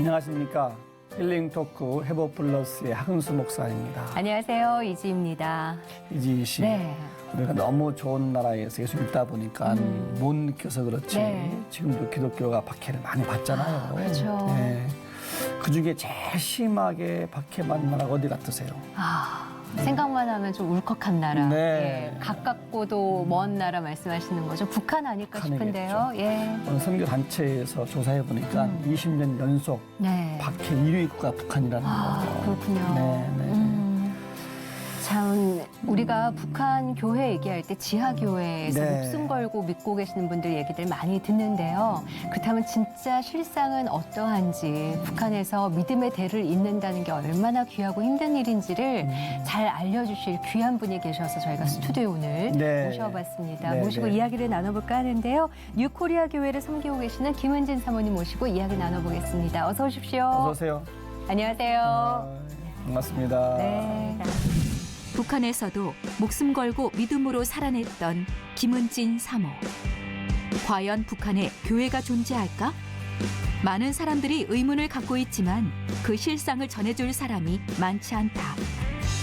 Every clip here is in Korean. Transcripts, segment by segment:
안녕하십니까. 힐링 토크 해보 플러스의 하근수 목사입니다. 안녕하세요. 이지입니다. 이지 씨, 네. 우리가 너무 좋은 나라에서 계속 있다 보니까 못 느껴서 그렇지 네. 지금도 기독교가 박해를 많이 받잖아요. 그렇죠. 네. 그중에 제일 심하게 박해받는 나라가 어디 같으세요? 생각만 하면 좀 울컥한 나라. 네. 예, 가깝고도 먼 나라 말씀하시는 거죠. 북한 아닐까 싶은데요. 예. 어느 선교 단체에서 조사해 보니까 20년 연속 네. 박해 1위 국가 북한이라는 거죠. 그렇군요. 네, 네. 참 우리가 북한 교회 얘기할 때 지하교회에서 네. 목숨 걸고 믿고 계시는 분들 얘기들 많이 듣는데요. 그렇다면 진짜 실상은 어떠한지, 북한에서 믿음의 대를 잇는다는 게 얼마나 귀하고 힘든 일인지를 잘 알려주실 귀한 분이 계셔서 저희가 스튜디오에 오늘 네. 모셔봤습니다. 네, 모시고 네. 이야기를 나눠볼까 하는데요. 뉴코리아 교회를 섬기고 계시는 김은진 사모님 모시고 이야기 나눠보겠습니다. 어서 오십시오. 어서 오세요. 안녕하세요. 반갑습니다. 네. 북한에서도 목숨 걸고 믿음으로 살아냈던 김은진 사모. 과연 북한에 교회가 존재할까? 많은 사람들이 의문을 갖고 있지만 그 실상을 전해줄 사람이 많지 않다.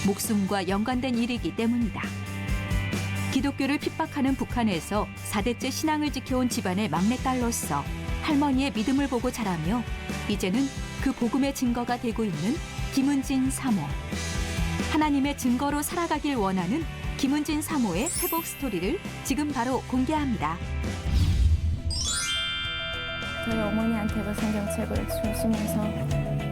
목숨과 연관된 일이기 때문이다. 기독교를 핍박하는 북한에서 4대째 신앙을 지켜온 집안의 막내딸로서 할머니의 믿음을 보고 자라며 이제는 그 복음의 증거가 되고 있는 김은진 사모. 하나님의 증거로 살아가길 원하는 김은진 사모의 회복 스토리를 지금 바로 공개합니다. 저희 어머니한테도 성경책을 주시면서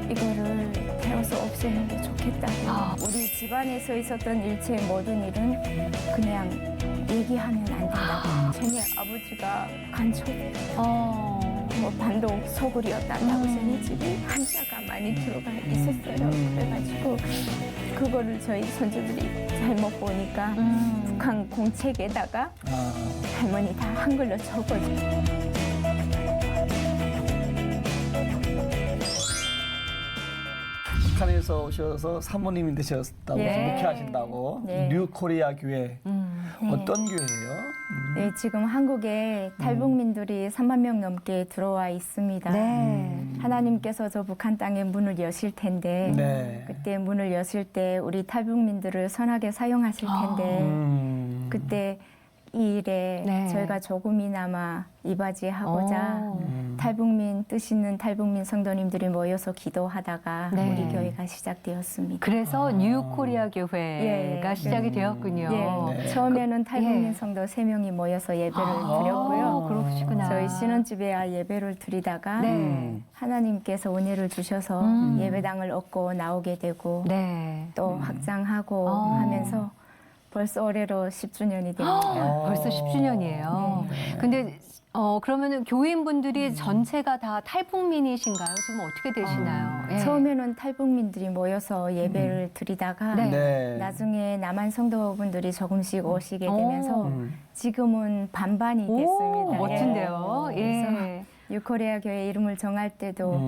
이거를 배워서 없애는 게 좋겠다고. 우리 집안에서 있었던 일체의 모든 일은 그냥 얘기하면 안 된다고. 저희 아버지가 간첩, 반동 소굴이었다고 저희 집에 한자가 많이 들어가 있었어요. 그래가지고 그거를 저희 손주들이 잘못 보니까 북한 공책에다가 할머니 다 한글로 적어줘. 북한에서 오셔서 사모님이 되셨다고 네. 목회하신다고 네. 뉴코리아 교회 어떤 교회예요? 네, 지금 한국에 탈북민들이 3만 명 넘게 들어와 있습니다. 하나님께서 저 북한 땅에 문을 여실 텐데 네. 그때 문을 여실 때 우리 탈북민들을 선하게 사용하실 텐데 그때 이 일에 네. 저희가 조금이나마 이바지하고자 탈북민 뜻 있는 탈북민 성도님들이 모여서 기도하다가 네. 우리 교회가 시작되었습니다. 그래서 뉴코리아 교회가 예, 시작이 되었군요. 예, 네. 처음에는 탈북민 예. 성도 3명이 모여서 예배를 드렸고요. 그러시구나. 저희 신혼집에 예배를 드리다가 네. 하나님께서 은혜를 주셔서 예배당을 얻고 나오게 되고 네. 또 확장하고 하면서 벌써 올해로 10주년이 됩니다. 벌써 10주년이에요. 근데 그러면은 교인분들이 전체가 다 탈북민이신가요? 지금 어떻게 되시나요? 예. 처음에는 탈북민들이 모여서 예배를 드리다가 네. 네. 나중에 남한 성도분들이 조금씩 오시게 되면서 지금은 반반이 오, 됐습니다. 멋진데요. 그래서 예. 뉴코리아 교회 이름을 정할 때도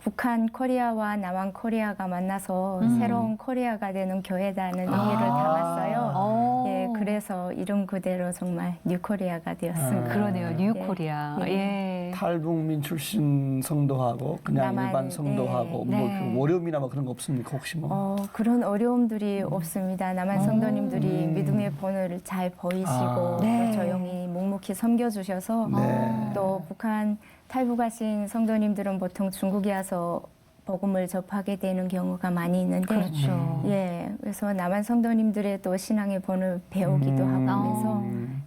북한 코리아와 남한 코리아가 만나서 새로운 코리아가 되는 교회다는 의미를 담았어요. 예, 그래서 이름 그대로 정말 뉴코리아가 되었습니다. 그러네요. 뉴코리아. 예. 탈북민 출신 성도하고 그냥 남한, 일반 성도하고 네. 뭐 네. 그 어려움이나 뭐 그런 거 없습니까 혹시 뭐? 그런 어려움들이 없습니다. 남한 성도님들이 믿음의 본을 잘 보이시고 네. 또 조용히 묵묵히 섬겨주셔서 네. 또 북한 탈북하신 성도님들은 보통 중국에 와서 복음을 접하게 되는 경우가 많이 있는데 그렇죠. 예, 그래서 남한 성도님들의 또 신앙의 본을 배우기도 하고 하면서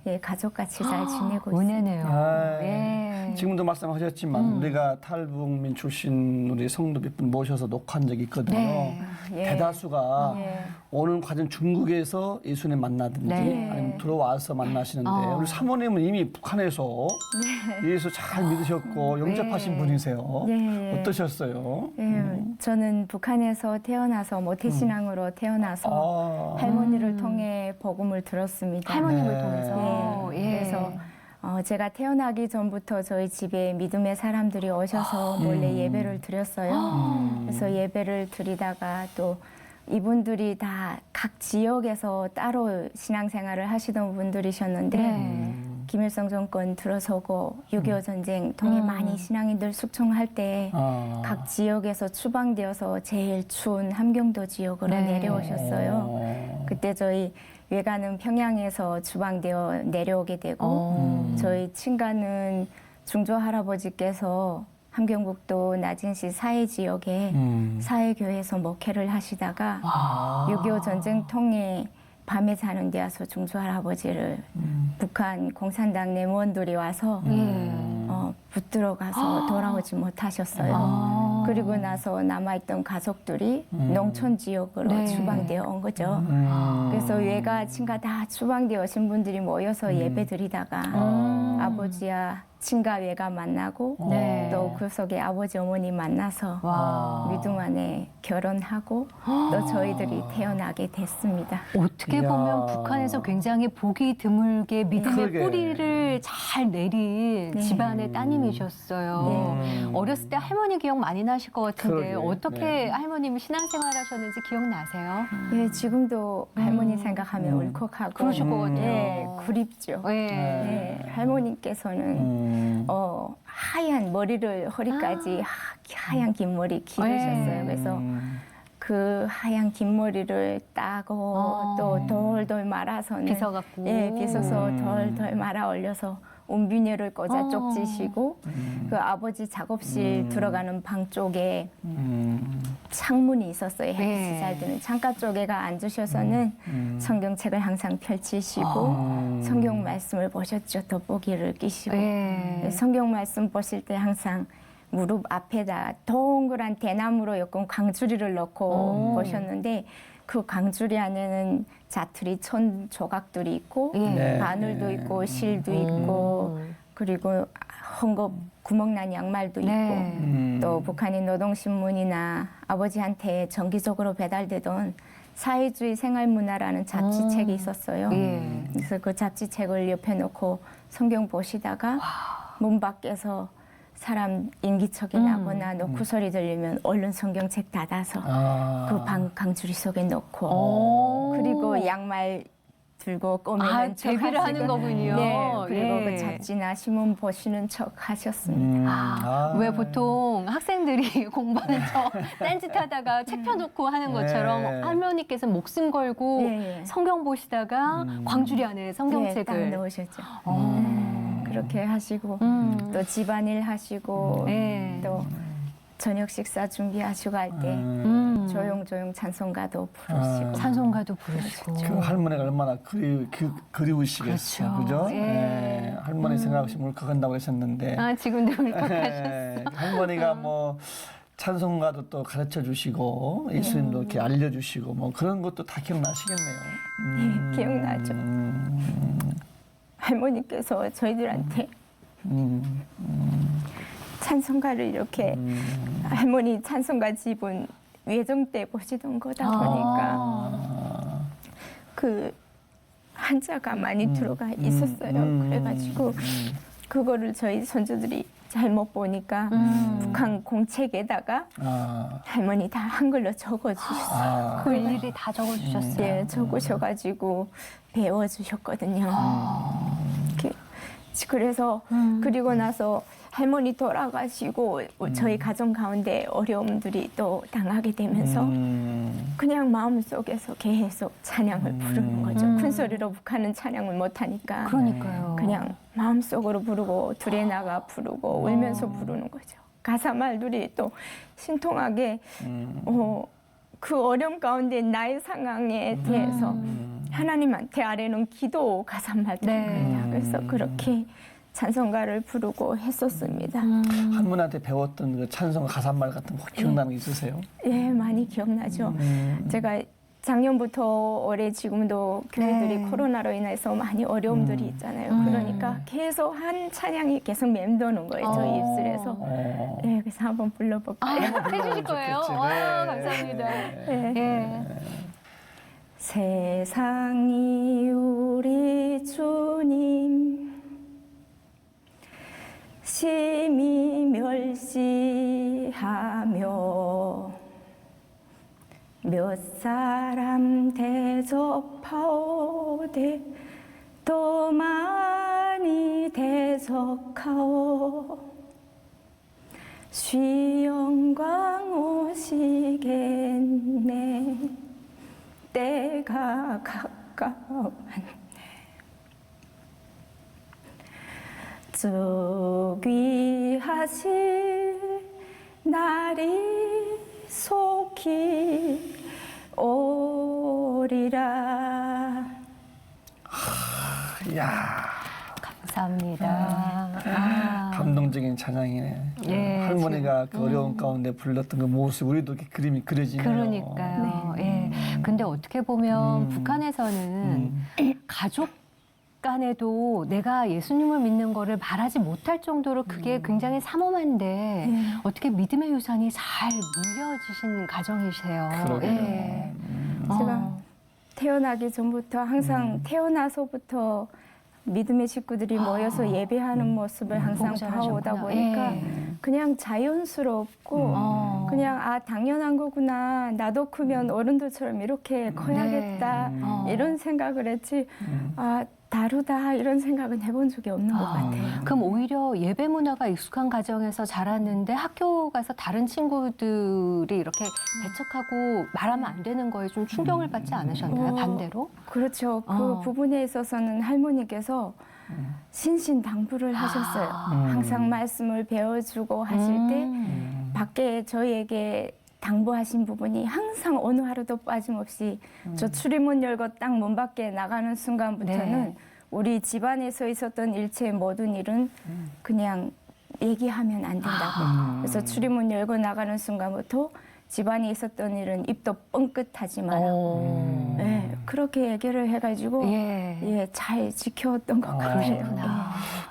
예, 가족같이 잘 지내고 있습니다. 은혜네요. 아, 예. 지금도 말씀하셨지만 우리가 탈북민 출신 우리 성도 몇 분 모셔서 녹화한 적이 있거든요. 네. 예. 대다수가 예. 오는 과정 중국에서 예수님 만나든지 네. 아니면 들어와서 만나시는데 우리 사모님은 이미 북한에서 예수 잘 믿으셨고 영접하신 네. 분이세요. 예. 어떠셨어요? 예, 저는 북한에서 태어나서 모태신앙으로 태어나서 할머니를 통해 복음을 들었습니다. 할머님을 네. 통해서. 예. 그래서 제가 태어나기 전부터 저희 집에 믿음의 사람들이 오셔서 몰래 예배를 드렸어요. 그래서 예배를 드리다가 또 이분들이 다 각 지역에서 따로 신앙생활을 하시던 분들이셨는데 김일성 정권 들어서고 6.25 전쟁 통해 많이 신앙인들 숙청할 때 각 지역에서 추방되어서 제일 추운 함경도 지역으로 네. 내려오셨어요. 그때 저희 외가는 평양에서 추방되어 내려오게 되고 저희 친가는 중조 할아버지께서 함경북도 나진시 사해 지역에 사해교회에서 목회를 하시다가 6.25 전쟁 통해 밤에 자는 데 와서 중조 할아버지를 북한 공산당 내무원들이 와서 붙들어 가서 돌아오지 못하셨어요. 그리고 나서 남아있던 가족들이 농촌 지역으로 네. 추방되어 온 거죠. 그래서 외가 친가 다 추방되어 오신 분들이 모여서 예배 드리다가 아버지야 친가 외가 만나고 네. 또 그 속에 아버지 어머니 만나서 와. 믿음 안에 결혼하고 또 저희들이 태어나게 됐습니다. 어떻게 이야. 보면 북한에서 굉장히 보기 드물게 믿음의 그러게. 뿌리를 잘 내린 네. 집안의 따님이셨어요. 어렸을 때 할머니 기억 많이 나실 것 같은데 그러게. 어떻게 네. 할머님이 신앙생활 하셨는지 기억나세요? 예, 지금도 할머니 생각하면 울컥하고 그러실 것 같아요. 예, 그립죠. 네. 예, 할머니께서는 하얀 머리를 허리까지 하얀 긴 머리 기르셨어요. 그래서 그 하얀 긴 머리를 따고 또 돌돌 말아서는 빗어갖고. 예, 빗어서 돌돌 말아 올려서 온비녀를 꽂아 쪽지시고 그 아버지 작업실 들어가는 방 쪽에 창문이 있었어요. 햇빛이 네. 잘 드는 창가 쪽에가 앉으셔서는 성경책을 항상 펼치시고 성경 말씀을 보셨죠. 돋보기를 끼시고 네. 성경 말씀 보실 때 항상 무릎 앞에다 동그란 대나무로 엮은 광주리를 넣고 보셨는데 그 광주리 안에는 자투리 천 조각들이 있고 예. 바늘도 있고 실도 있고 그리고 헝겊 구멍난 양말도 네. 있고 또 북한의 노동신문이나 아버지한테 정기적으로 배달되던 사회주의 생활문화라는 잡지책이 있었어요. 예. 그래서 그 잡지책을 옆에 놓고 성경 보시다가 문 밖에서 사람 인기척이 나거나 노크 소리 들리면 얼른 성경책 닫아서 그 방 강주리 속에 넣고 그리고 양말 들고 꼬매는 척 대비를 하시고 하는 거군요. 네, 그리고 예. 그 잡지나 신문 보시는 척 하셨습니다. 왜 보통 학생들이 공부하는 척 딴짓하다가 책 펴놓고 하는 것처럼 네. 할머니께서 목숨 걸고 예, 예. 성경 보시다가 광주리 안에 네, 딱 성경책을 넣으셨죠. 그렇게 하시고 또 집안일 하시고 네. 또 저녁 식사 준비하시고 할 때 조용조용 찬송가도 부르시고 찬송가도 부르시고 그 할머니가 얼마나 그리우시겠어. 그렇죠. 그죠? 예. 네. 할머니 생각하시면 울컥한다고 하셨는데. 아, 지금도 울컥하셨어. 네. 할머니가 뭐 찬송가도 또 가르쳐 주시고 예수님도 이렇게 알려주시고 뭐 그런 것도 다 기억나시겠네요. 네, 기억나죠. 할머니께서 저희들한테 찬송가를 이렇게 할머니 찬송가 집은 외정 때 보시던 거다 보니까 그 한자가 많이 들어가 있었어요. 그래가지고 그거를 저희 손주들이 잘못 보니까 북한 공책에다가 할머니 다 한글로 적어주셨어요. 그 일일이 다 적어주셨어요. 네, 적으셔가지고 배워주셨거든요. 그래서 그리고 나서 할머니 돌아가시고 저희 가정 가운데 어려움들이 또 당하게 되면서 그냥 마음속에서 계속 찬양을 부르는 거죠. 큰 소리로 북한은 찬양을 못하니까 그러니까요. 그냥 마음속으로 부르고 둘에 나가 부르고 울면서 부르는 거죠. 가사 말들이 또 신통하게 그 어려움 가운데 나의 상황에 대해서 하나님한테 아뢰는 기도 가사 말들입니다. 그래서 그렇게 찬송가를 부르고 했었습니다. 할머니한테 배웠던 그 찬송 가사말 같은 거 기억나는 게 있으세요? 예, 많이 기억나죠. 제가 작년부터 올해 지금도 교회들이 코로나로 인해서 많이 어려움들이 있잖아요. 그러니까 계속 한 찬양이 계속 맴도는 거예요. 저희 입술에서. 네, 그래서 한번 불러볼까요? 해주실 거예요? 좋겠지. 와, 네. 감사합니다. 네. 예. 세상이 우리 주님 심히 멸시하며 몇 사람 대접하오되 또 많이 많이 대속하오 쉬영광 오시겠네 때가 가까웠네 즉위하실 날이 속히 오리라. 이야, 감사합니다. 아. 감동적인 찬양이네. 예, 할머니가 그 어려운 가운데 불렀던 그 모습, 우리도 이렇게 그림이 그려지네요. 그러니까요. 예. 근데 어떻게 보면 북한에서는 가족 간에도 내가 예수님을 믿는 거를 말하지 못할 정도로 그게 굉장히 삼엄한데 어떻게 믿음의 유산이 잘 물려지신 가정이세요. 그러게요. 예. 제가 태어나기 전부터 항상 태어나서부터 믿음의 식구들이 모여서 예배하는 모습을 항상 보고 봐오다 자라셨구나. 보니까 예. 그냥 자연스럽고 그냥 아 당연한 거구나 나도 크면 어른들처럼 이렇게 커야겠다 이런 생각을 했지 아 다르다 이런 생각은 해본 적이 없는 것 같아요. 그럼 오히려 예배 문화가 익숙한 가정에서 자랐는데 학교 가서 다른 친구들이 이렇게 배척하고 말하면 안 되는 거에 좀 충격을 받지 않으셨나요? 반대로? 그렇죠. 그 부분에 있어서는 할머니께서 신신당부를 하셨어요. 항상 말씀을 배워주고 하실 때 밖에 저희에게 당부하신 부분이 항상 어느 하루도 빠짐없이 저 출입문 열고 딱 문 밖에 나가는 순간부터는 네. 우리 집안에서 있었던 일체의 모든 일은 그냥 얘기하면 안 된다고. 그래서 출입문 열고 나가는 순간부터 집안에 있었던 일은 입도 뻥끗하지 마라. 네, 그렇게 얘기를 해가지고 예. 잘 지켜왔던 것 같아요.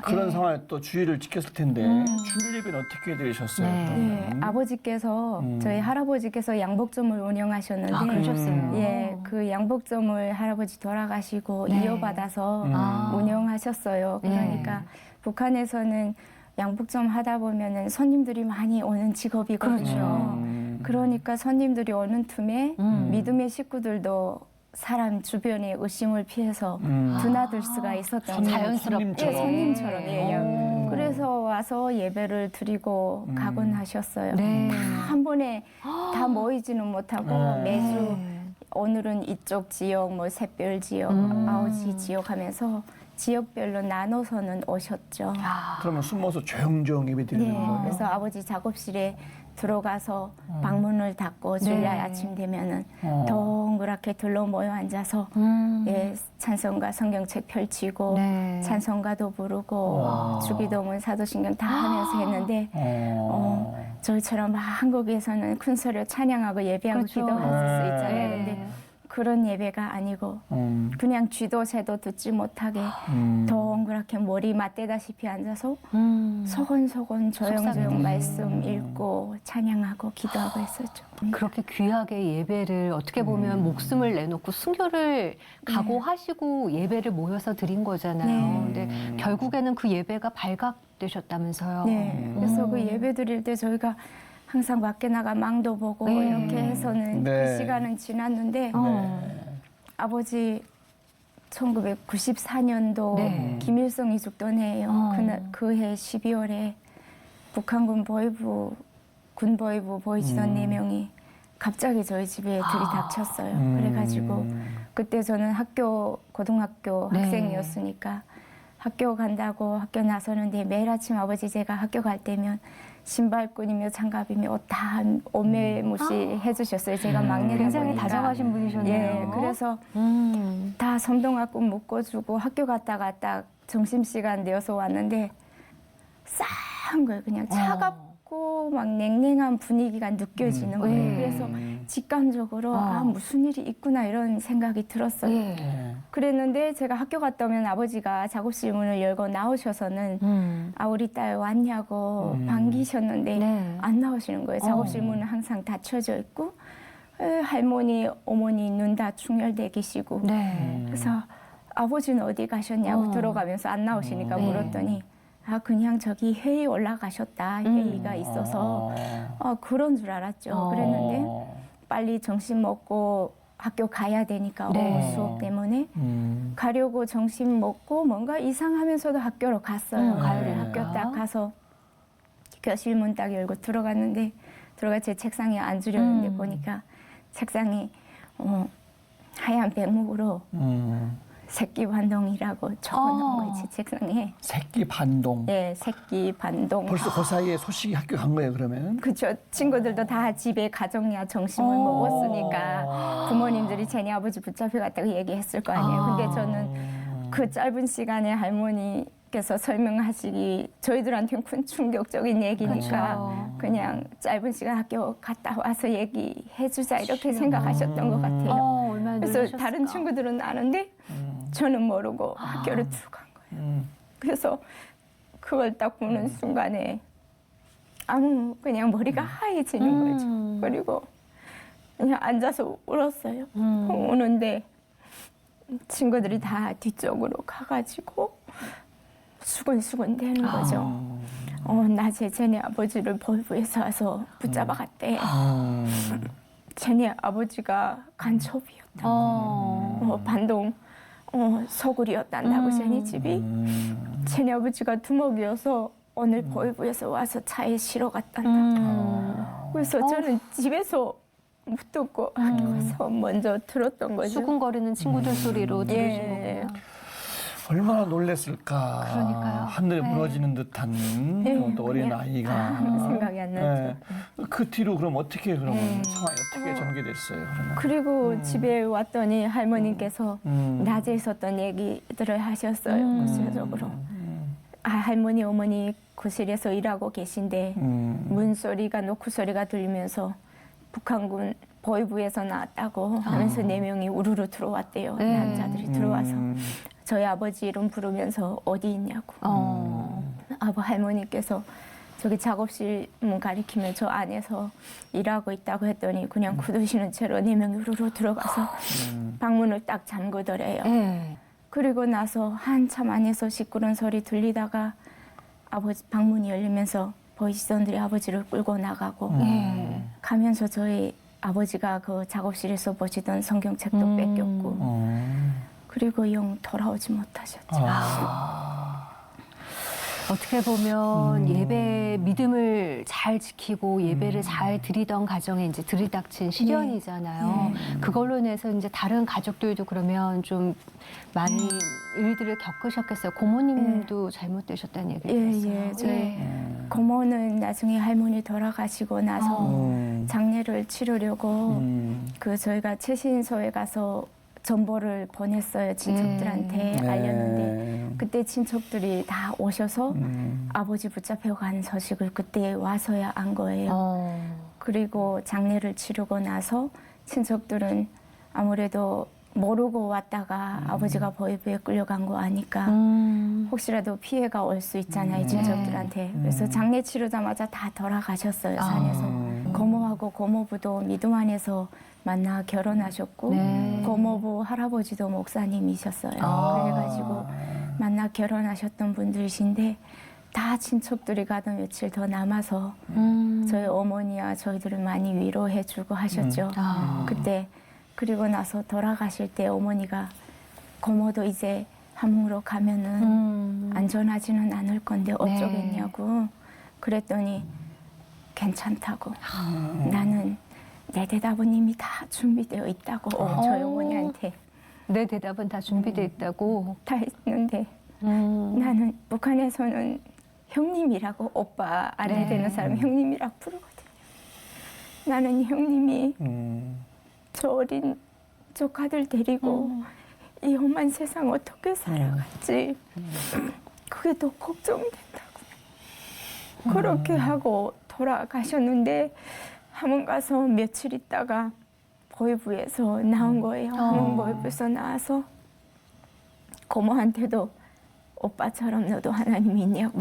그런 상황에 또 주의를 지켰을 텐데 주일 예배는 어떻게 되셨어요? 네. 그러면? 아버지께서 저희 할아버지께서 양복점을 운영하셨는데 아, 그러셨어요? 예, 그 양복점을 할아버지 돌아가시고 네. 이어받아서 아. 운영하셨어요. 그러니까 북한에서는 양복점 하다 보면은 손님들이 많이 오는 직업이거든요. 그러니까 손님들이 오는 틈에 믿음의 식구들도 사람 주변의 의심을 피해서 드나들 수가 있었던 거예요. 자연스럽게. 예, 손님처럼이에요. 그래서 와서 예배를 드리고 가곤 하셨어요. 네. 한 번에 다 모이지는 못하고 매주 오늘은 이쪽 지역, 뭐 샛별 지역, 아오지 지역 하면서 지역별로 나눠서는 오셨죠. 그러면 숨어서 조용조용 예배 드리는 네, 거예요? 그래서 아버지 작업실에 들어가서 방문을 닫고 주일날 네. 아침 되면은 동그랗게 둘러 모여 앉아서 예, 찬송가 성경책 펼치고 네. 찬송가도 부르고 주기도문 사도신경 다 하면서 했는데 저희처럼 막 한국에서는 큰 소리로 찬양하고 예배하고 그렇죠. 기도할 수 있잖아요. 네. 근데 그런 예배가 아니고 그냥 쥐도 새도 듣지 못하게 동그랗게 머리 맞대다시피 앉아서 소곤소곤 조용조용 속삭이듯이. 말씀 읽고 찬양하고 기도하고 했었죠. 그렇게 귀하게 예배를 어떻게 보면 목숨을 내놓고 순교를 각오하시고 예배를 모여서 드린 거잖아요. 네. 근데 결국에는 그 예배가 발각되셨다면서요. 네. 그래서 그 예배 드릴 때 저희가 항상 밖에 나가 망도 보고 네. 이렇게 해서는 네. 그 시간은 지났는데 아버지 1994년도 네. 김일성 이죽던 해예요. 그해 12월에 북한군 보위부 군보위부 보위지원 4명이 갑자기 저희 집에 들이닥쳤어요. 그래가지고 그때 저는 고등학교 네. 학생이었으니까 학교 간다고 학교 나서는데 매일 아침 아버지 제가 학교 갈 때면 신발끈이며 장갑이며 옷 다 옷매무시 해주셨어요. 제가 막내다 굉장히 보니까. 다정하신 분이셨네요. 예, 그래서 다 섬동학금 묶어주고 학교 갔다가 딱 점심시간 되어서 왔는데 싸한 거예요. 그냥 차갑고 막 냉랭한 분위기가 느껴지는 거예요. 그래서 직감적으로 아 무슨 일이 있구나 이런 생각이 들었어요. 예. 그랬는데 제가 학교 갔다 오면 아버지가 작업실 문을 열고 나오셔서는 아 우리 딸 왔냐고 반기셨는데 네. 안 나오시는 거예요. 작업실 문은 항상 닫혀져 있고 할머니, 어머니 눈 다 충혈돼 계시고 네. 그래서 아버지는 어디 가셨냐고 들어가면서 안 나오시니까 네. 물었더니 아 그냥 저기 회의 올라가셨다. 회의가 있어서 그런 줄 알았죠. 그랬는데 빨리 점심 먹고 학교 가야 되니까 네. 수업 때문에 가려고 정신 먹고 뭔가 이상하면서도 학교로 갔어요. 가을에 학교 학교. 딱 가서 교실 문 딱 열고 들어갔는데 들어가 제 책상에 앉으려는데 보니까 책상에 하얀 백목으로 새끼 반동이라고 적어놓은 거지 책상에. 새끼 반동. 네, 새끼 반동. 벌써 그 사이에 소식이 학교 간 거예요, 그러면? 그쵸. 친구들도 다 집에 가정야 정신을 먹었으니까 부모님들이 쟤네 아버지 붙잡혀갔다고 얘기했을 거 아니에요. 근데 저는 그 짧은 시간에 할머니께서 설명하시기 저희들한테는 큰 충격적인 얘기니까 그냥 짧은 시간 학교 갔다 와서 얘기해주자 이렇게 생각하셨던 것 같아요. 얼마나 그래서 놀라셨을까? 다른 친구들은 아는데 저는 모르고 학교를 들어간 거예요. 그래서 그걸 딱 보는 순간에 그냥 머리가 하얘지는 거죠. 그리고 그냥 앉아서 울었어요. 우는데 친구들이 다 뒤쪽으로 가가지고 수근수근 대는 거죠. 낮에 쟤네 아버지를 보이부에서 와서 붙잡아갔대. 쟤네 아버지가 간첩이었다. 반동 서굴이었단다고 쟤네 집이. 쟤네 아버지가 두목이어서 오늘 보이부에서 와서 차에 실어 갔단다. 그래서 저는 집에서 못 듣고 학교 가서 먼저 들었던 거죠. 수군거리는 친구들 소리로 들으신 예. 거구나. 얼마나 놀랬을까. 그러니까요. 하늘에 네. 무너지는 듯한 또 어린 아이가. 생각이 안 나죠. 그 뒤로 그럼 어떻게 그러면 상황이 어떻게 전개됐어요? 그러면? 그리고 집에 왔더니 할머니께서 낮에 있었던 얘기들을 하셨어요. 구체적으로. 할머니, 어머니 거실에서 일하고 계신데 문소리가 노크 소리가 들리면서 북한군 보위부에서 나왔다고 하면서 4명이 우르르 들어왔대요. 남자들이 들어와서 저희 아버지 이름 부르면서 어디 있냐고. 할머니께서 저기 작업실 문 가리키면 저 안에서 일하고 있다고 했더니 그냥 굳으시는 채로 4명이 우르르 들어가서 방문을 딱 잠그더래요. 그리고 나서 한참 안에서 시끄러운 소리 들리다가 아버지 방문이 열리면서 보이시던들이 아버지를 끌고 나가고 가면서 저희 아버지가 그 작업실에서 보시던 성경책도 뺏겼고 그리고 영 돌아오지 못하셨죠. 어떻게 보면 예배 믿음을 잘 지키고 예배를 잘 드리던 가정에 이제 들이닥친 시련이잖아요. 그걸로 인해서 이제 다른 가족들도 그러면 좀 많이 일들을 겪으셨겠어요. 고모님도 잘못되셨다는 얘기를 들었어요. 예. 저희 고모는 나중에 할머니 돌아가시고 나서 장례를 치르려고 그 저희가 최신소에 가서 전보를 보냈어요. 친척들한테 알렸는데 그때 친척들이 다 오셔서 아버지 붙잡혀 간 소식을 그때 와서야 안 거예요. 그리고 장례를 치르고 나서 친척들은 아무래도 모르고 왔다가 아버지가 보위부에 끌려간 거 아니까 혹시라도 피해가 올 수 있잖아요. 친척들한테. 그래서 장례 치르자마자 다 돌아가셨어요. 산에서. 고모하고 고모부도 믿음 안에서 만나 결혼하셨고 고모부 할아버지도 목사님이셨어요. 그래가지고 만나 결혼하셨던 분들이신데 다 친척들이 가던 며칠 더 남아서 저희 어머니와 저희들을 많이 위로해주고 하셨죠. 그때 그리고 나서 돌아가실 때 어머니가 고모도 이제 함흥으로 가면은 안전하지는 않을 건데 어쩌겠냐고 그랬더니 괜찮다고 나는 내 대답은 이미 다 준비되어 있다고 저희 어머니한테 내 대답은 다 준비되어 있다고. 다 했는데 나는 북한에서는 형님이라고 오빠 아내 되는 사람 형님이라고 부르거든요. 나는 형님이 저 어린 조카들 데리고 이 험한 세상 어떻게 살아갔지 그게 더 걱정이 된다고 그렇게 하고 돌아가셨는데 함흥 가서 며칠 있다가 보위부에서 나온 거예요. 함흥 보위부에서 나와서 고모한테도 오빠처럼 너도 하나님 믿냐고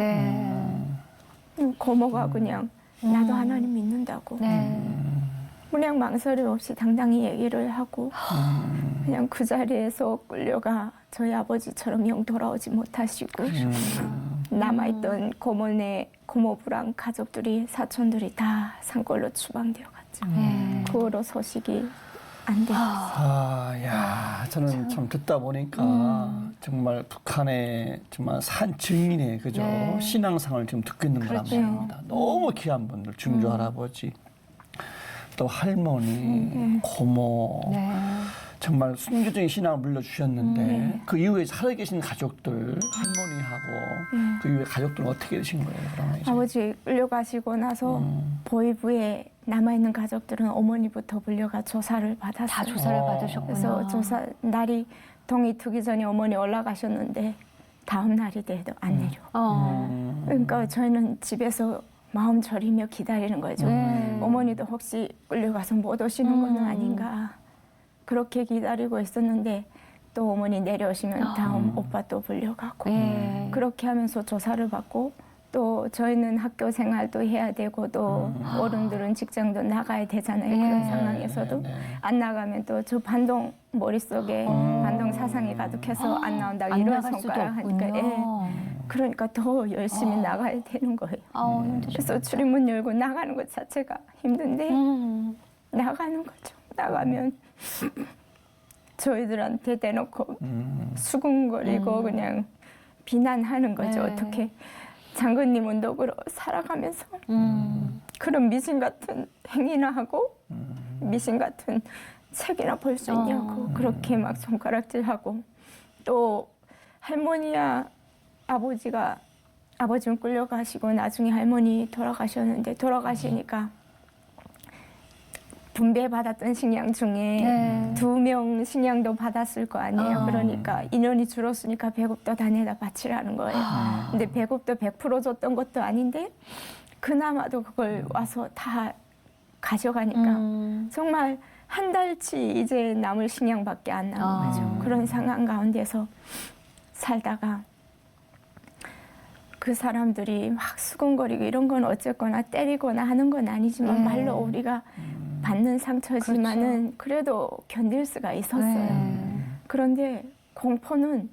고모가 그냥 나도 하나님 믿는다고 그냥 망설임 없이 당당히 얘기를 하고 그냥 그 자리에서 끌려가 저희 아버지처럼 영 돌아오지 못하시고 남아있던 고모네 고모부랑 가족들이 사촌들이 다 산골로 추방되어 갔죠. 그거로 소식이 안 돼요. 저는 참 듣다 보니까 정말 북한의 정말 산 증인의 그죠 네. 신앙상을 지금 듣고 있는 거란 그렇죠. 말입니다. 너무 귀한 분들, 중조 할아버지, 또 할머니, 고모, 네. 정말 순교적인 신앙을 물려주셨는데 그 이후에 살아계신 가족들, 할머니하고 그 이후에 가족들은 어떻게 되신 거예요? 그러면 이제? 아버지 끌려가시고 나서 보위부에 남아있는 가족들은 어머니부터 불려가 조사를 받았어요. 다 조사를 받으셨구나. 그래서 조사 날이 동이 트기 전에 어머니 올라가셨는데 다음 날이 돼도 안 내려. 그러니까 저희는 집에서 마음 졸이며 기다리는 거죠. 어머니도 혹시 끌려가서 못 오시는 건 아닌가. 그렇게 기다리고 있었는데 또 어머니 내려오시면 다음 오빠 또 불려가고 그렇게 하면서 조사를 받고 또 저희는 학교 생활도 해야 되고 또 어른들은 직장도 나가야 되잖아요. 그런 상황에서도 안 나가면 또 저 반동 머릿속에 반동 사상이 가득해서 안 나온다고 안 이런 나갈 수도 손가락 하니까 없군요. 그러니까 더 열심히 나가야 되는 거예요. 힘드셨겠다. 그래서 출입문 열고 나가는 것 자체가 힘든데 나가는 거죠. 나가면 저희들한테 대놓고 수군거리고 그냥 비난하는 거죠. 네. 어떻게 장군님 운동으로 살아가면서 그런 미신 같은 행위나 하고 미신 같은 책이나 볼 수 있냐고 그렇게 막 손가락질하고 또 할머니야 아버지는 끌려가시고 나중에 할머니 돌아가셨는데 돌아가시니까 분배받았던 식량 중에 2명 식량도 받았을 거 아니에요. 그러니까 인원이 줄었으니까 배급도 다 내다 바치라는 거예요. 근데 배급도 100% 줬던 것도 아닌데 그나마도 그걸 와서 다 가져가니까 정말 한 달치 이제 남을 식량밖에 안 남은 거죠. 그런 상황 가운데서 살다가 그 사람들이 막 수군거리고 이런 건 어쨌거나 때리거나 하는 건 아니지만 말로 우리가 받는 상처지만은 그래도 견딜 수가 있었어요. 그런데 공포는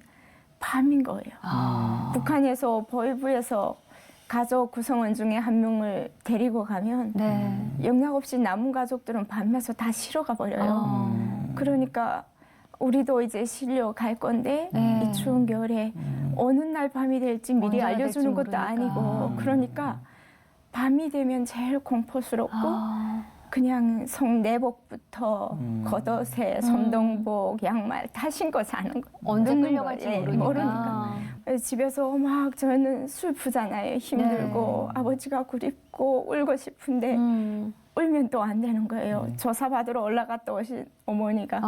밤인 거예요. 북한에서 보위부에서 가족 구성원 중에 한 명을 데리고 가면 영락 없이 남은 가족들은 밤에서 다 실어가 버려요. 그러니까 우리도 이제 실려 갈 건데 이 추운 겨울에 어느 날 밤이 될지 미리 언제나 알려주는 될지 것도 아니고 그러니까 밤이 되면 제일 공포스럽고 그냥 성내복부터 겉옷에 손동복, 양말 다 신고 사는 거. 언제 눕는 끌려갈지 거예요. 모르니까. 그래서 집에서 막 저는 슬프잖아요. 힘들고 아버지가 그립고 울고 싶은데 울면 또 안 되는 거예요. 조사받으러 올라갔다 오신 어머니가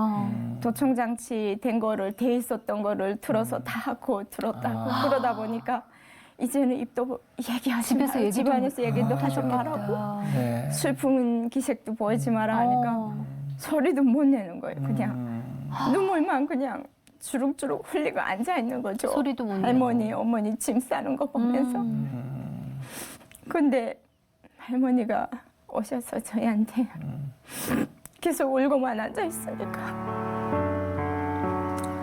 도청장치 된 거를 돼 있었던 거를 들어서 다 하고 들었다고 그러다 보니까 이제는 입도 얘기하지 집에서 마라. 얘기도 집안에서 얘기도 하지 말라고 네. 슬픈 기색도 보이지 마라 하니까 소리도 못 내는 거예요. 그냥 눈물만 그냥 주룩주룩 흘리고 앉아 있는 거죠. 소리도 못 내고. 할머니, 어머니 짐 싸는 거 보면서. 근데 할머니가 오셔서 저희한테 계속 울고만 앉아 있으니까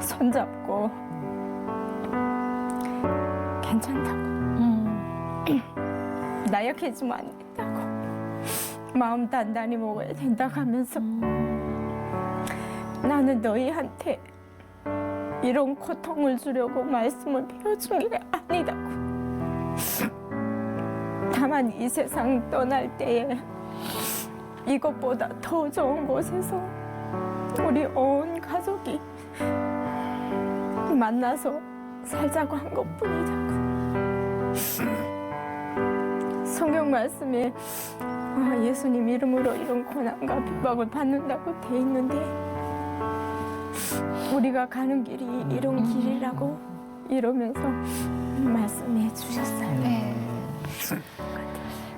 손잡고 괜찮다고 나약해지면 안 된다고 마음 단단히 먹어야 된다고 하면서 나는 너희한테 이런 고통을 주려고 말씀을 배워준 게 아니다고 다만 이 세상 떠날 때에 이것보다 더 좋은 곳에서 우리 온 가족이 만나서 살자고 한 것뿐이다고. 성경 말씀에 예수님 이름으로 이런 고난과 핍박을 받는다고 돼 있는데 우리가 가는 길이 이런 길이라고 이러면서 말씀해 주셨어요. 네.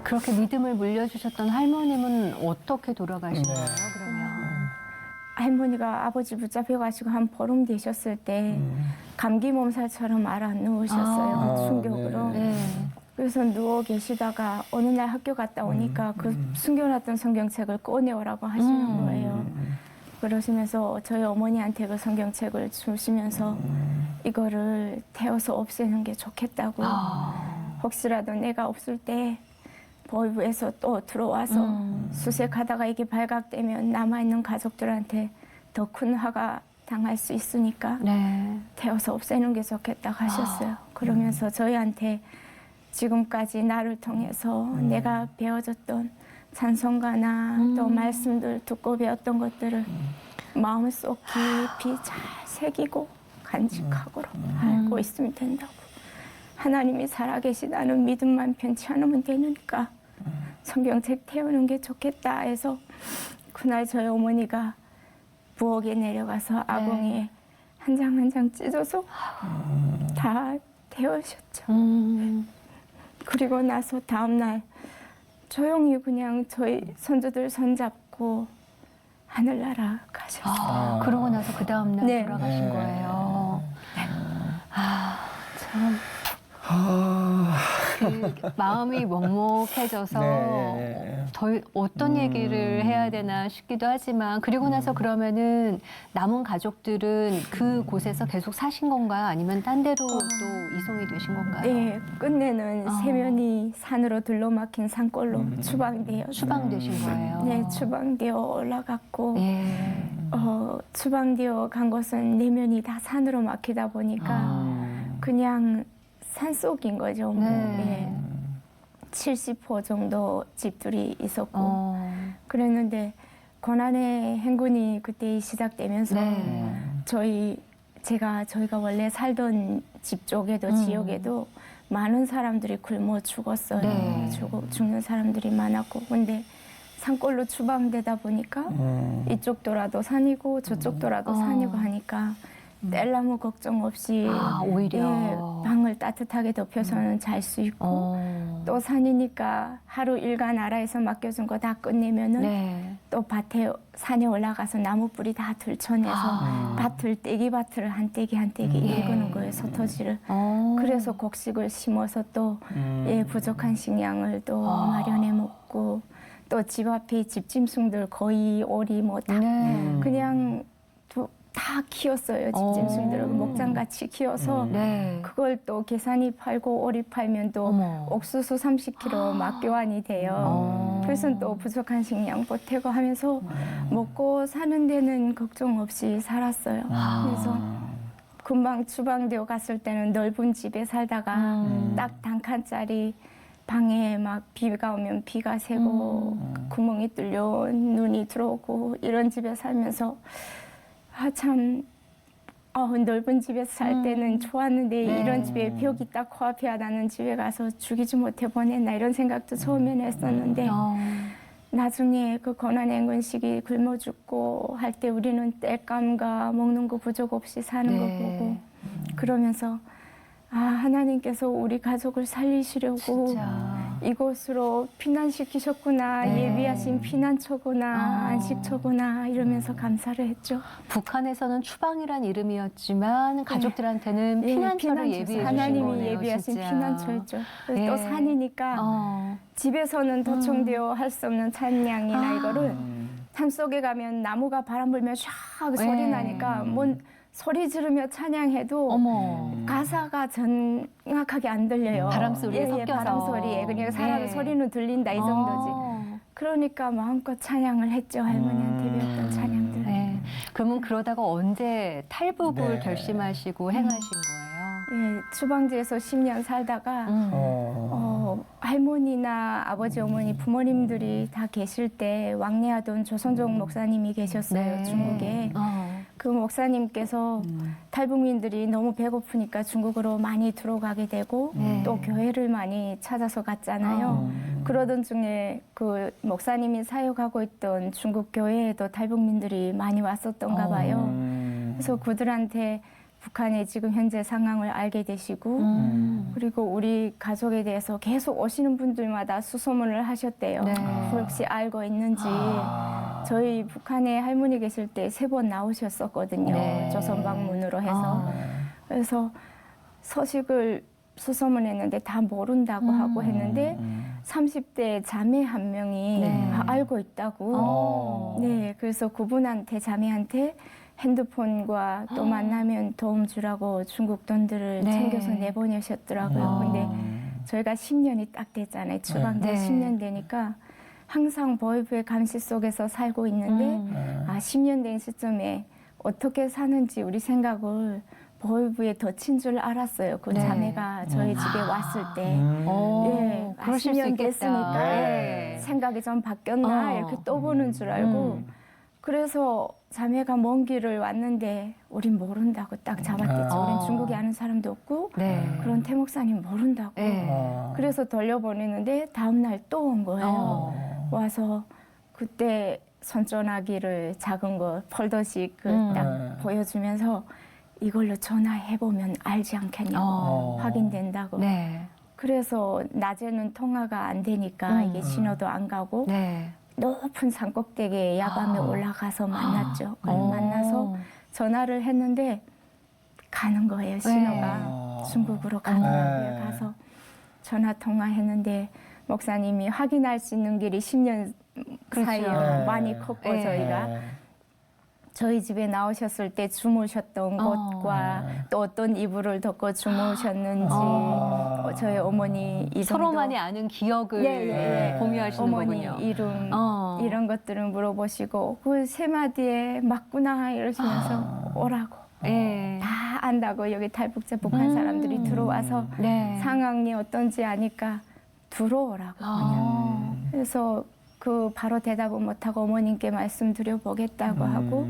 그렇게 믿음을 물려주셨던 할머님은 어떻게 돌아가신 거예요, 그러면? 할머니가 아버지 붙잡혀가지고 한 보름 되셨을 때 감기 몸살처럼 알아 누우셨어요. 충격으로. 네. 그래서 누워 계시다가 어느 날 학교 갔다 오니까 그 숨겨놨던 성경책을 꺼내오라고 하시는 거예요. 그러시면서 저희 어머니한테 그 성경책을 주시면서 이거를 태워서 없애는 게 좋겠다고. 혹시라도 내가 없을 때 보이부에서 또 들어와서 수색하다가 이게 발각되면 남아있는 가족들한테 더 큰 화가 당할 수 있으니까 네. 태워서 없애는 게 좋겠다 하셨어요. 그러면서 저희한테 지금까지 나를 통해서 내가 배워줬던 찬송가나 또 말씀들 듣고 배웠던 것들을 마음속 깊이 잘 새기고 간직하고 알고 있으면 된다고. 하나님이 살아계시다는 믿음만 편치 않으면 되니까 성경책 태우는 게 좋겠다 해서 그날 저희 어머니가 부엌에 내려가서 아궁이에 한 장 한 장 찢어서 다 태우셨죠. 그리고 나서 다음날 조용히 그냥 저희 선조들 손잡고 하늘나라 가셨어요. 그러고 나서 그 다음 날 네. 돌아가신 네. 거예요. 참. 그 마음이 먹먹해져서 네. 더 어떤 얘기를 해야 되나 싶기도 하지만 그리고 나서 그러면은 남은 가족들은 그 곳에서 계속 사신 건가요? 아니면 딴 데로 또 이송이 되신 건가요? 네, 끝내는 세면이 산으로 들러막힌 산골로 추방되어 추방되신 거예요? 네, 추방되어 올라갔고 예. 추방되어 간 곳은 내면이 다 산으로 막히다 보니까 그냥 산속인 거죠. 뭐. 네. 70호 정도 집들이 있었고 그랬는데 고난의 행군이 그때 시작되면서 네. 저희가 원래 살던 집 쪽에도 지역에도 많은 사람들이 굶어 죽었어요. 네. 죽는 사람들이 많았고 근데 산골로 추방되다 보니까 이쪽 도라도 산이고 저쪽 도라도 산이고 하니까 뗄나무 걱정 없이 오히려 방을 따뜻하게 덮여서는 잘 수 있고 또 산이니까 하루 일과 나라에서 맡겨준 거 다 끝내면은 네. 또 밭에 산에 올라가서 나무 뿌리 다 들쳐내서 밭을 떼기밭을 한 떼기 한 떼기 읽는 거예요. 서터지를. 그래서 곡식을 심어서 또 부족한 식량을 또 마련해 먹고 또 집 앞에 집짐승들 거의 오리 뭐 다 그냥 다 키웠어요. 집짐승들을 목장같이 키워서 네. 그걸 또 계산이 팔고 오리 팔면 또 옥수수 30kg 막 교환이 돼요. 그래서 또 부족한 식량 보태고 하면서 먹고 사는 데는 걱정 없이 살았어요. 그래서 금방 추방되어 갔을 때는 넓은 집에 살다가 딱 단칸짜리 방에 막 비가 오면 비가 새고 구멍이 뚫려 눈이 들어오고 이런 집에 살면서 넓은 집에서 살 때는 좋았는데 이런 집에 벽이 딱 코앞이야 나는 집에 가서 죽이지 못해 보냈나 이런 생각도 처음에는 했었는데 나중에 그 고난행군 시기 굶어 죽고 할 때 우리는 땔감과 먹는 거 부족 없이 사는 거 보고 그러면서 하나님께서 우리 가족을 살리시려고 이곳으로 피난시키셨구나 예비하신 피난처구나 안식처구나 이러면서 감사를 했죠. 북한에서는 추방이란 이름이었지만 가족들한테는 피난처를 예비해 주신 하나님이 거네요. 예비하신 진짜. 피난처였죠. 그래서 또 산이니까 집에서는 도청되어 할 수 없는 찬양이나 이거를 산속에 가면 나무가 바람 불면 샥 소리 나니까 뭔 소리 지르며 찬양해도 가사가 정확하게 안 들려요. 바람 소리에 섞여서. 바람 소리에 그냥 사람 소리는 들린다 이 정도지. 그러니까 마음껏 찬양을 했죠. 할머니한테 배웠던 찬양들. 네. 그러면 그러다가 언제 탈북을 네. 결심하시고 행하신 거예요? 추방지에서 10년 살다가 할머니나 아버지, 어머니, 부모님들이 다 계실 때 왕래하던 조선족 목사님이 계셨어요. 중국에. 그 목사님께서 탈북민들이 너무 배고프니까 중국으로 많이 들어가게 되고 또 교회를 많이 찾아서 갔잖아요. 그러던 중에 그 목사님이 사역하고 있던 중국 교회에도 탈북민들이 많이 왔었던가 봐요. 그래서 그들한테 북한의 지금 현재 상황을 알게 되시고 그리고 우리 가족에 대해서 계속 오시는 분들마다 수소문을 하셨대요. 혹시 알고 있는지. 저희 북한에 할머니 계실 때 3번 나오셨었거든요. 조선 방문으로 해서. 그래서 소식을 수소문했는데 다 모른다고 하고 했는데 30대 자매 한 명이 알고 있다고. 그래서 그분한테 자매한테 핸드폰과 또 만나면 도움 주라고 중국 돈들을 챙겨서 내보내셨더라고요. 근데 저희가 10년이 딱 됐잖아요. 추방돼 네. 10년 되니까 항상 보이부의 감시 속에서 살고 있는데 아 10년 된 시점에 어떻게 사는지 우리 생각을 보이부에 덧친 줄 알았어요. 그 네. 자매가 저희 집에 왔을 때. 예, 아, 그러실 수 10년 있겠다. 됐으니까 네. 생각이 좀 바뀌었나 이렇게 또 보는 줄 알고 그래서 자매가 먼 길을 왔는데 우린 모른다고 딱 잡아댔죠. 우린 중국에 아는 사람도 없고 네. 그런 태 목사님 모른다고. 네. 그래서 돌려보내는데 다음 날 또 온 거예요. 와서 그때 손전화기를 작은 거 폴더식 그 딱 보여주면서 이걸로 전화해보면 알지 않겠냐고 확인된다고. 네. 그래서 낮에는 통화가 안 되니까 이게 신호도 안 가고 네. 높은 산 꼭대기에 야밤에 올라가서 만났죠. 만나서 전화를 했는데 가는 거예요. 신호가 중국으로 가는 거예요. 가서 전화 통화했는데 목사님이 확인할 수 있는 길이 10년 사이에 많이 컸고 네. 저희가 저희 집에 나오셨을 때 주무셨던 곳과 또 어떤 이불을 덮고 주무셨는지 저희 어머니 이름도 서로만이 아는 기억을 공유하시는 어머니 거군요. 이름 이런 것들을 물어보시고 그 세 마디에 맞구나 이러시면서 오라고 네. 다 안다고 여기 탈북자 북한 사람들이 들어와서 네. 상황이 어떤지 아니까 들어오라고 그냥 그래서 그 바로 대답을 못하고 어머님께 말씀드려 보겠다고 하고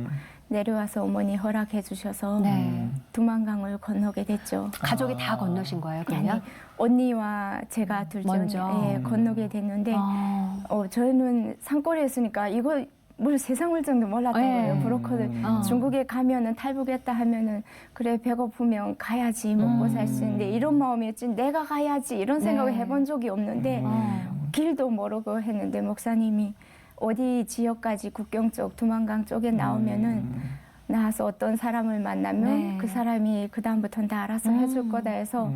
내려와서 어머니 허락해 주셔서 네. 두만강을 건너게 됐죠. 가족이 다 건너신 거예요, 그러면? 아니, 언니와 제가 둘째 먼저? 건너게 됐는데 저희는 산골에 있으니까 이거 물 세상 물정도 몰랐던 거예요. 브로커들 중국에 가면은 탈북했다 하면은 그래 배고프면 가야지 먹고 살 수 있는데 이런 마음이었지 내가 가야지 이런 생각을 해본 적이 없는데 길도 모르고 했는데 목사님이 어디 지역까지 국경 쪽 두만강 쪽에 나오면은 나와서 어떤 사람을 만나면 그 사람이 그 다음부터는 다 알아서 해줄 거다 해서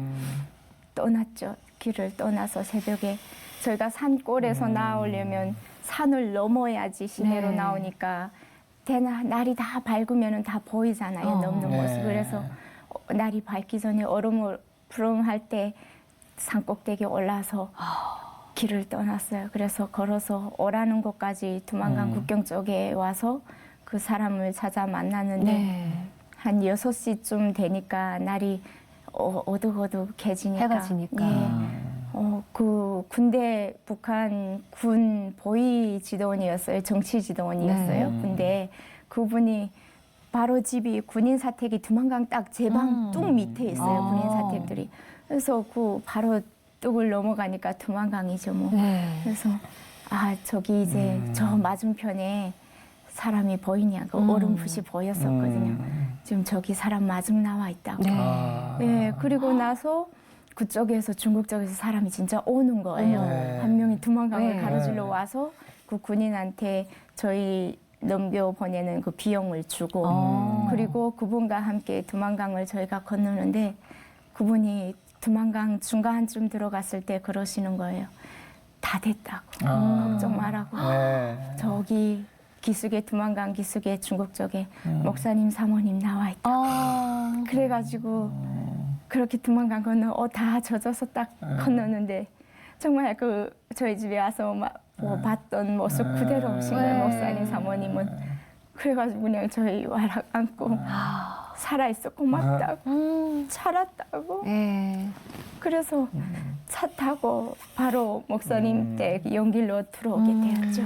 떠났죠. 길을 떠나서 새벽에 저희가 산골에서 나오려면 산을 넘어야지 시내로 나오니까 날이 다 밝으면 다 보이잖아요. 넘는 모습. 그래서 날이 밝기 전에 얼음을 부름할 때 산꼭대기에 올라서 길을 떠났어요. 그래서 걸어서 오라는 곳까지 두만강 국경 쪽에 와서 그 사람을 찾아 만났는데 한 6시쯤 되니까 날이 어둑어둑해지니까 해가 지니까. 그 군대 북한 군 보위 지도원이었어요. 정치 지도원이었어요. 군대 그분이 바로 집이 군인 사택이 두만강 딱 제 방 뚝 밑에 있어요. 군인 사택들이. 그래서 그 바로 뚝을 넘어가니까 두만강이죠. 뭐. 그래서 아 저기 이제 저 맞은편에 사람이 보이냐고 얼음풋이 보였었거든요. 지금 저기 사람 마중 나와 있다고. 네, 그리고 나서 그쪽에서 중국 쪽에서 사람이 진짜 오는 거예요. 한 명이 두만강을 가로질러 와서 그 군인한테 저희 넘겨보내는 그 비용을 주고 그리고 그분과 함께 두만강을 저희가 건너는데 그분이 두만강 중간쯤 들어갔을 때 그러시는 거예요. 다 됐다고. 걱정 말라고. 저기 기슭에 두만강 기슭에 중국 쪽에 목사님 사모님 나와 있다. 그래가지고 그렇게 두만강 건너 다 젖어서 딱 건너는데 정말 그 저희 집에 와서 막 뭐 봤던 모습 그대로 오신 거예요. 목사님 사모님은. 그래가지고 그냥 저희 와락 안고 살아있어 고맙다고 살았다고. 그래서 차 타고 바로 목사님 댁 연길로 들어오게 되었죠.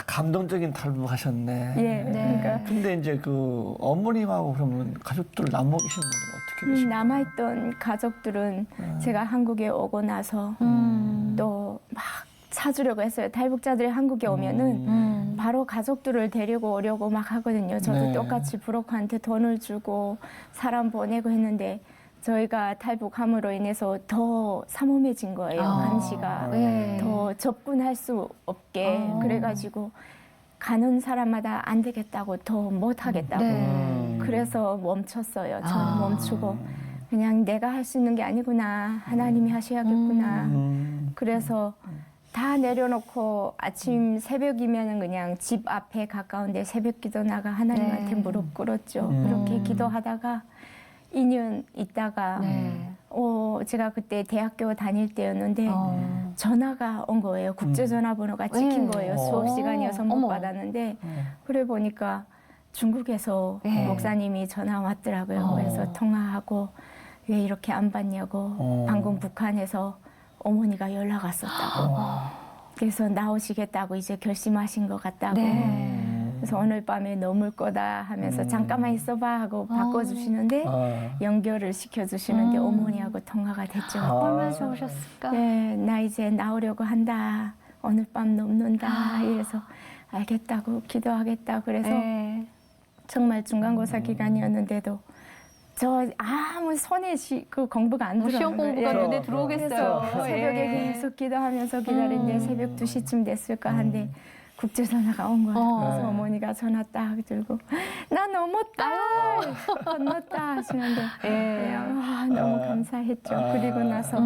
감동적인 탈북하셨네. 그러니까 근데 이제 그 어머님하고 그러면 가족들 남아 계신 분들은 어떻게 되신 거예요? 남아있던 가족들은 제가 한국에 오고 나서 또 막 찾으려고 했어요. 탈북자들이 한국에 오면은 바로 가족들을 데리고 오려고 막 하거든요. 저도 똑같이 브로커한테 돈을 주고 사람 보내고 했는데 저희가 탈북함으로 인해서 더 삼엄해진 거예요. 감시가 더 접근할 수 없게 그래가지고 가는 사람마다 안 되겠다고 더 못하겠다고 그래서 멈췄어요. 저는 멈추고 그냥 내가 할 수 있는 게 아니구나. 하나님이 하셔야겠구나. 그래서 다 내려놓고 아침 새벽이면은 그냥 집 앞에 가까운데 새벽 기도 나가 하나님한테 무릎 꿇었죠. 그렇게 기도하다가 2년 있다가 네. 제가 그때 대학교 다닐 때였는데 어. 전화가 온 거예요. 국제전화번호가 찍힌 거예요. 수업 시간이어서 못 어머. 받았는데 그래 보니까 중국에서 네. 목사님이 전화 왔더라고요. 그래서 통화하고 왜 이렇게 안 받냐고 방금 북한에서 어머니가 연락 왔었다고. 그래서 나오시겠다고 이제 결심하신 것 같다고. 네. 그래서 오늘 밤에 넘을 거다 하면서 잠깐만 있어봐 하고 바꿔주시는데 연결을 시켜주시는데 어머니하고 통화가 됐죠. 얼마나 좋으셨을까? 네, 나 이제 나오려고 한다. 오늘 밤 넘는다. 이래서 알겠다고 기도하겠다. 그래서 네. 정말 중간고사 기간이었는데도 저 아무 손에 그 공부가 안 들어가는 시험 공부가 거예요. 눈에 들어오겠어요. 그래서 새벽에 예. 계속 기도하면서 기다리는데 새벽 2시쯤 됐을까 한데 국제전화가 온 거예요. 그래서 어머니가 전화 딱 들고 나 넘었다 건넜다 하시는데 그냥 너무 감사했죠. 그리고 나서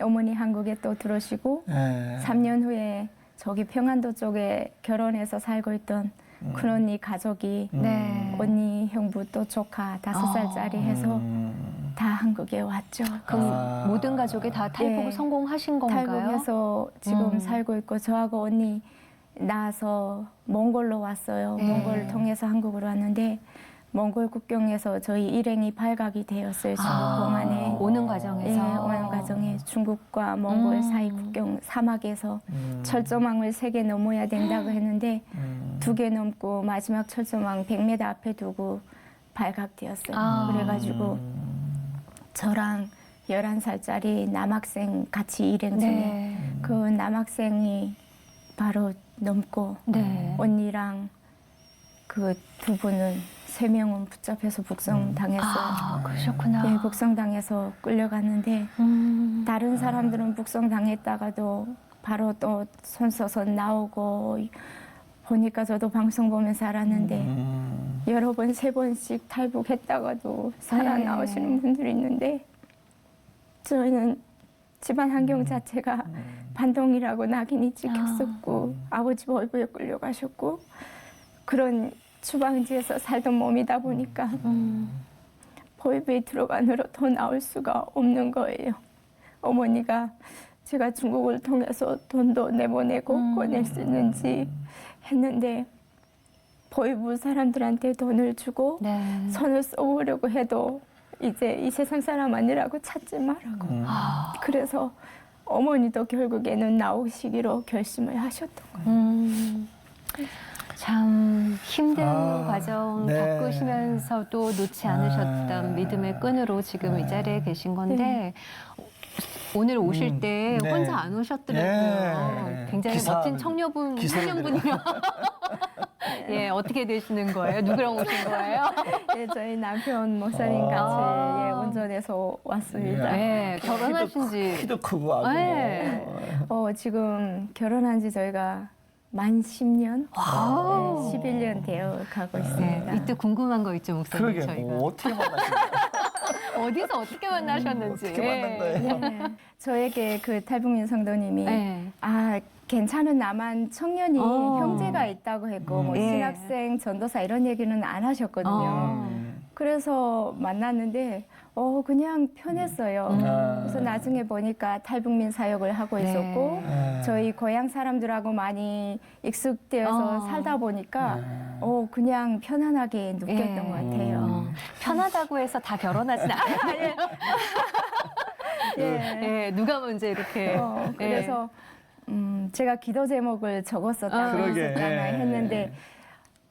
어머니 한국에 또 들어오시고 3년 후에 저기 평안도 쪽에 결혼해서 살고 있던 큰언니 가족이 언니 형부 또 조카 5살짜리 해서 다 한국에 왔죠. 그럼 모든 가족이 다 탈북을 네. 성공하신 건가요? 탈북해서 지금 살고 있고 저하고 언니 나와서 몽골로 왔어요. 몽골을 통해서 한국으로 왔는데 몽골 국경에서 저희 일행이 발각이 되었어요. 중국 공안에. 오는 과정에서. 예, 오는 과정에 중국과 몽골 사이 국경 사막에서 철조망을 3개 넘어야 된다고 했는데 2개 넘고 마지막 철조망 100m 앞에 두고 발각되었어요. 그래가지고 저랑 11살짜리 남학생 같이 일행 중에 그 남학생이 바로 넘고 언니랑 그 2분은 3명은 붙잡혀서 북송당했어요. 그러셨구나. 네, 북송당해서 끌려갔는데 다른 사람들은 북송당했다가도 바로 또 손서서 나오고 보니까 저도 방송 보면서 알았는데 여러 번 3번씩 탈북했다가도 살아나오시는 분들이 있는데 저희는 집안 환경 자체가 반동이라고 낙인이 찍혔었고 아버지 벌부에 끌려가셨고 그런 주방지에서 살던 몸이다 보니까 보이부에 들어간 후로 더 나올 수가 없는 거예요. 어머니가 제가 중국을 통해서 돈도 내보내고 꺼낼 수 있는지 했는데 보이부 사람들한테 돈을 주고 손을 써보려고 해도 이제 이 세상 사람 아니라고 찾지 말라고. 그래서 어머니도 결국에는 나오시기로 결심을 하셨던 거예요. 참 힘든 과정 네. 겪으시면서도 놓지 않으셨던 믿음의 끈으로 지금 이 자리에 계신 건데 오늘 오실 때 네. 혼자 안 오셨더라고요. 네. 굉장히 멋진 청년분이요. 예, 어떻게 되시는 거예요? 누구랑 오신 거예요? 네, 저희 남편 목사님 같이 예, 운전해서 왔습니다. 예, 결혼하신 지 키도 크고 하고. 네. 지금 결혼한 지 저희가 만 10년, 와우. 11년 되어 가고 있습니다. 이때 궁금한 거 있죠, 목사님 그러게 저희가. 뭐 어떻게 만나신 거예요? 어디서 어떻게 만나셨는지. 어떻게 만난 거예요? 네. 저에게 그 탈북민 성도님이 네. 괜찮은 남한 청년이 형제가 있다고 했고 뭐 예. 신학생, 전도사 이런 얘기는 안 하셨거든요. 그래서 만났는데 그냥 편했어요. 그래서 나중에 보니까 탈북민 사역을 하고 있었고 저희 고향 사람들하고 많이 익숙되어서 살다 보니까 그냥 편안하게 느꼈던 것 같아요. 편하다고 해서 다 결혼하진 않아요. 예, 누가 먼저 이렇게. 그래서 제가 기도 제목을 적었었다고 그러게. 했었잖아요. 예. 했는데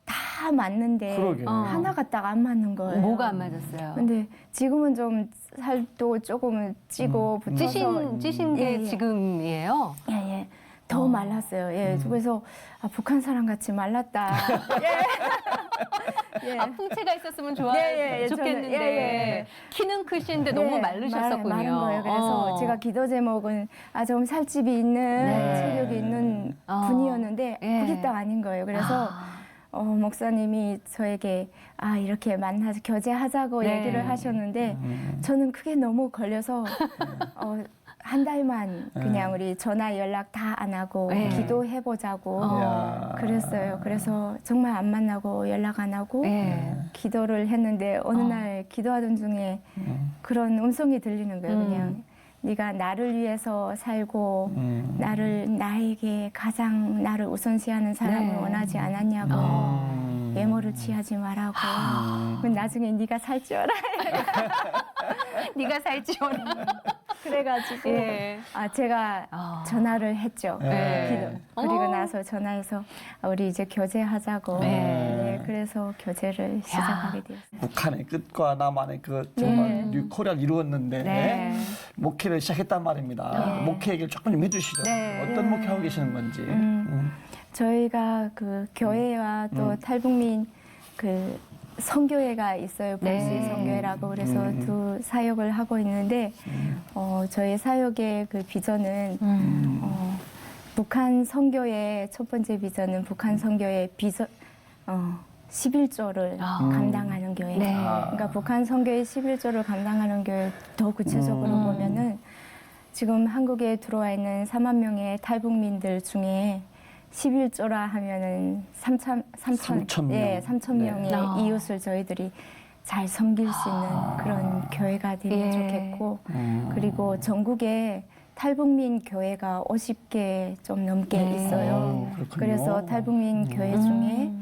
다 맞는데 그러게. 하나가 딱 안 맞는 거예요. 뭐가 안 맞았어요? 근데 지금은 좀 살도 조금은 찌고 붙어서 찌신 게 예, 예. 지금이에요? 예. 더 말랐어요. 예. 그래서 북한 사람 같이 말랐다. 예. 아, 풍채가 있었으면 좋겠는데 저는, 예. 키는 크신데 너무 마르셨었군요. 마른 거예요. 그래서 제가 기도 제목은 좀 살집이 있는 체력이 있는 분이었는데 그게 딱 아닌 거예요. 그래서 목사님이 저에게 이렇게 만나서 교제하자고 얘기를 하셨는데 저는 그게 너무 걸려서 한 달만 그냥 우리 전화 연락 다 안 하고 네. 기도해보자고 야. 그랬어요. 그래서 정말 안 만나고 연락 안 하고 예. 기도를 했는데 어느 날 기도하던 중에 그런 음성이 들리는 거예요. 그냥 네가 나를 위해서 살고 나에게 가장 나를 우선시하는 사람을 네. 원하지 않았냐고 외모를 취하지 말라고 나중에 네가 살 줄 알아. 네가 살지 오라. 그래가지고 예. 제가 전화를 했죠. 네. 그리고 나서 전화해서 우리 이제 교제하자고. 네. 네, 그래서 교제를 시작하게 되었어요. 북한의 끝과 남한의 끝 정말 뉴코리아를 이루었는데 네. 목회를 시작했단 말입니다. 목회 얘기를 조금 좀 해주시죠. 네. 어떤 목회하고 계시는 건지. 저희가 그 교회와 또 탈북민 그 선교회가 있어요. 불시 네. 선교회라고 그래서 두 사역을 하고 있는데 저희 사역의 그 비전은 북한 선교의 첫 번째 비전은 북한 선교의 비전 11조를 감당하는 교회. 네. 그러니까 북한 선교의 11조를 감당하는 교회 더 구체적으로 보면은 지금 한국에 들어와 있는 4만 명의 탈북민들 중에 11조라 하면은 3천 명. 예, 3천 네. 명의 이웃을 저희들이 잘 섬길 수 있는 그런 교회가 되면 예. 좋겠고 그리고 전국에 탈북민 교회가 50개 좀 넘게 있어요. 그렇군요. 그래서 탈북민 교회 중에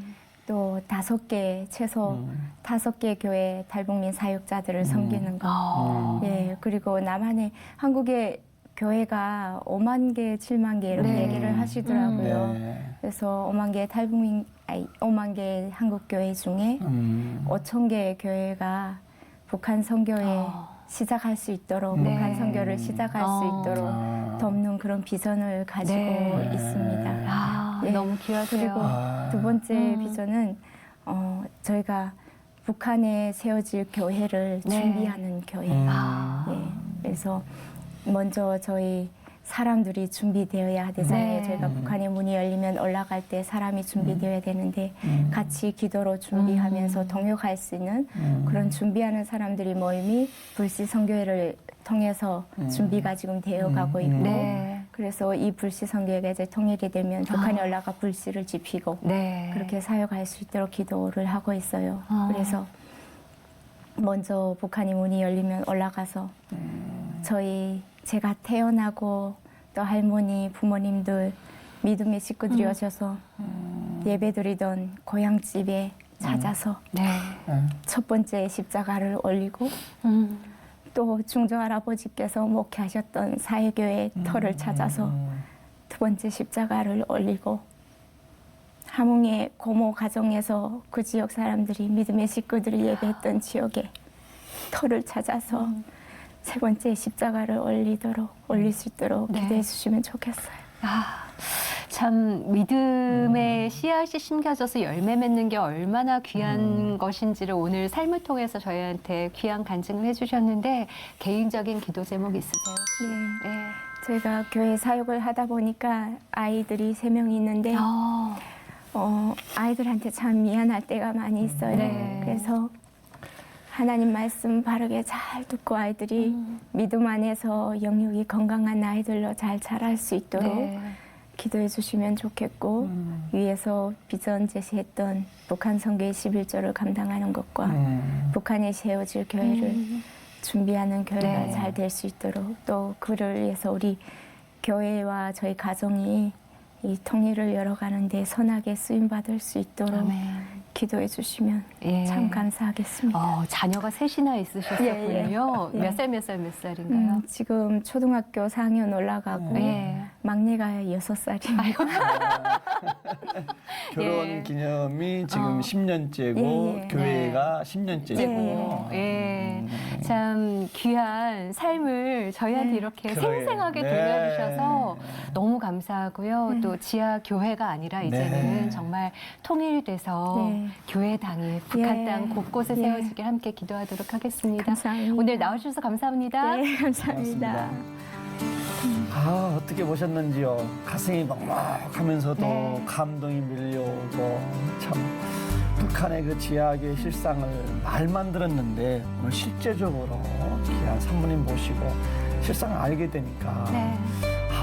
또 5개 최소 5개 교회 탈북민 사역자들을 섬기는 거. 예, 그리고 남한에 한국의 교회가 5만 개, 7만 개 이렇게 네. 얘기를 하시더라고요. 네. 그래서 5만 개 한국 교회 중에 5천 개의 교회가 북한 선교에 시작할 수 있도록 네. 북한 선교를 시작할 수 있도록 돕는 그런 비전을 가지고 네. 있습니다. 예. 너무 귀하세요. 그리고 두 번째 비전은 저희가 북한에 세워질 교회를 네. 준비하는 교회. 예. 그래서 먼저 저희 사람들이 준비되어야 되잖아요. 네. 저희가 북한의 문이 열리면 올라갈 때 사람이 준비되어야 되는데 같이 기도로 준비하면서 동역할 수 있는 그런 준비하는 사람들이 모임이 불시 선교회를 통해서 준비가 지금 되어가고 있고 네. 그래서 이 불시 선교회가 이제 통일이 되면 북한에 올라가 불시를 지피고 네. 그렇게 사역할 수 있도록 기도를 하고 있어요. 그래서 먼저 북한의 문이 열리면 올라가서 제가 태어나고 또 할머니, 부모님들 믿음의 식구들이 오셔서 예배드리던 고향집에 찾아서 네. 첫 번째 십자가를 올리고 또 중조 할아버지께서 목회하셨던 사회교회 터를 찾아서 두 번째 십자가를 올리고 함흥의 고모 가정에서 그 지역 사람들이 믿음의 식구들이 예배했던 지역에 터를 찾아서 세 번째 십자가를 올릴 수 있도록 네. 기도해 주시면 좋겠어요. 참 믿음의 씨앗이 심겨져서 열매 맺는 게 얼마나 귀한 것인지를 오늘 삶을 통해서 저희한테 귀한 간증을 해주셨는데 개인적인 기도 제목 있으세요? 네. 네. 저희가 교회 사역을 하다 보니까 아이들이 3명이 있는데 아이들한테 참 미안할 때가 많이 있어요. 네. 그래서 하나님 말씀 바르게 잘 듣고 아이들이 믿음 안에서 영육이 건강한 아이들로 잘 자랄 수 있도록 네. 기도해 주시면 좋겠고 위에서 비전 제시했던 북한 선교의 11조를 감당하는 것과 북한에 세워질 교회를 준비하는 교회가 네. 잘 될 수 있도록 또 그를 위해서 우리 교회와 저희 가정이 이 통일을 열어가는데 선하게 쓰임받을 수 있도록 아멘. 기도해 주시면 예. 참 감사하겠습니다. 자녀가 셋이나 있으셨군요. 예. 몇 살인가요? 지금 초등학교 4학년 올라가고 예. 막내가 6살입니다. 결혼 예. 기념이 지금 10년째고 예, 예. 교회가 10년째고. 예. 참 귀한 삶을 저희한테 네. 이렇게 그래요. 생생하게 네. 들려주셔서 너무 감사하고요. 네. 또 지하 교회가 아니라 이제는 네. 정말 통일돼서 네. 교회당이 북한 예. 땅 곳곳에 예. 세워지길 함께 기도하도록 하겠습니다. 감사합니다. 오늘 나와주셔서 감사합니다. 네, 감사합니다. 어떻게 보셨는지요? 가슴이 먹먹하면서도 네. 감동이 밀려오고 참 북한의 그 지하교의 실상을 말만 들었는데 오늘 실제적으로 귀한 산모님 모시고 실상을 알게 되니까 네.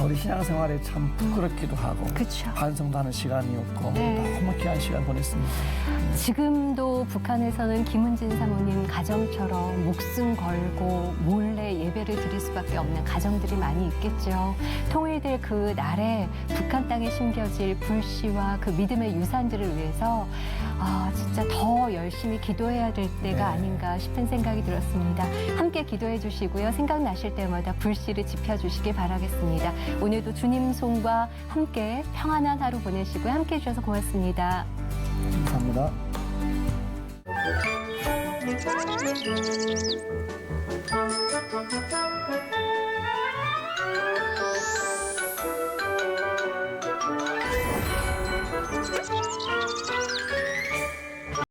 우리 신앙생활에 참 부끄럽기도 하고 그렇죠. 반성도 하는 시간이었고 네. 너무 귀한 시간 보냈습니다. 지금도 북한에서는 김은진 사모님 가정처럼 목숨 걸고 몰래 예배를 드릴 수밖에 없는 가정들이 많이 있겠죠. 통일될 그 날에 북한 땅에 심겨질 불씨와 그 믿음의 유산들을 위해서 진짜 더 열심히 기도해야 될 때가 아닌가 싶은 생각이 들었습니다. 함께 기도해 주시고요. 생각나실 때마다 불씨를 지펴주시기 바라겠습니다. 오늘도 주님 손과 함께 평안한 하루 보내시고요. 함께 해주셔서 고맙습니다. 감사합니다.